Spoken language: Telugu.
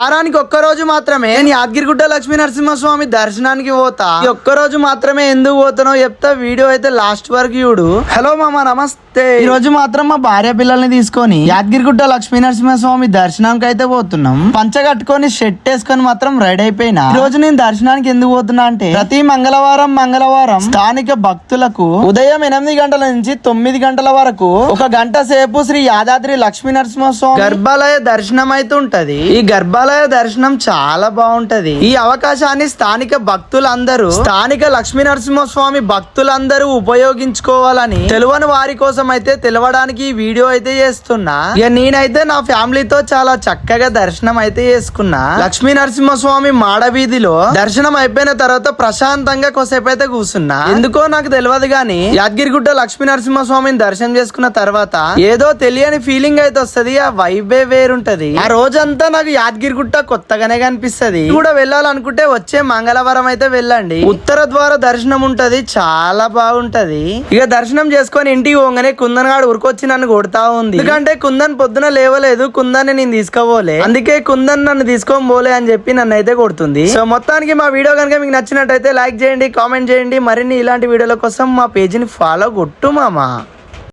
వారానికి ఒక్క రోజు మాత్రమే నేను యాదగిరిగుట్ట లక్ష్మీ నరసింహస్వామి దర్శనానికి పోతా. ఈ ఒక్క రోజు మాత్రమే ఎందుకు పోతానో చెప్తా, వీడియో అయితే లాస్ట్ వరకు చూడు. హలో మామ, నమస్తే. ఈ రోజు మాత్రం మా భార్య పిల్లల్ని తీసుకొని యాదగిరిగుట్ట లక్ష్మీ నరసింహస్వామి దర్శనానికి అయితే పోతున్నాం. పంచ కట్టుకొని షర్ట్ వేసుకొని మాత్రం రెడీ అయిపోయినా. ఈ రోజు నేను దర్శనానికి ఎందుకు పోతున్నా అంటే, ప్రతి మంగళవారం స్థానిక భక్తులకు ఉదయం 8 గంటల నుంచి 9 గంటల వరకు 1 గంట సేపు శ్రీ యాదాద్రి లక్ష్మీ నరసింహస్వామి గర్భాలయ దర్శనం అయితే ఉంటది. ఈ గర్భాలయ దర్శనం చాలా బాగుంటది. ఈ అవకాశాన్ని స్థానిక భక్తులందరూ, స్థానిక లక్ష్మీ నరసింహస్వామి భక్తులందరూ ఉపయోగించుకోవాలని తెలియని వారి కోసం అయితే తెలవడానికి ఈ వీడియో అయితే చేస్తున్నా. ఇక నేనైతే నా ఫ్యామిలీతో చాలా చక్కగా దర్శనం అయితే చేసుకున్నా. లక్ష్మీ నరసింహస్వామి మాడవీధిలో దర్శనం అయిపోయిన తర్వాత ప్రశాంతంగా కొద్దిసేపు అయితే కూర్చున్నా. ఎందుకో నాకు తెలియదు గానీ యాదగిరిగుట్ట లక్ష్మీ నరసింహస్వామిని దర్శనం చేసుకున్న తర్వాత ఏదో తెలియని ఫీలింగ్ అయితే వస్తది. ఆ వైబే వేరుంటది. ఆ రోజంతా నాకు యాదగిరిగుట్ట కొత్తగానే కనిపిస్తది. కూడా వెళ్ళాలనుకుంటే వచ్చే మంగళవారం అయితే వెళ్ళండి. ఉత్తర ద్వార దర్శనం ఉంటది, చాలా బాగుంటది. ఇక దర్శనం చేసుకొని ఇంటికి పోగానే కుందన్ గాడు ఉరికొచ్చి నన్ను కొడతా ఉంది. ఎందుకంటే కుందన్ పొద్దున లేవలేదు, కుందన్ నేను తీసుకోపోలే. అందుకే కుందన్ నన్ను తీసుకొని పోలే అని చెప్పి నన్ను అయితే కొడుతుంది. సో మొత్తానికి మా వీడియో కనుక మీకు నచ్చినట్టయితే లైక్ చేయండి, కామెంట్ చేయండి. మరిన్ని ఇలాంటి వీడియోల కోసం మా పేజీని ఫాలో కొట్టు మామా.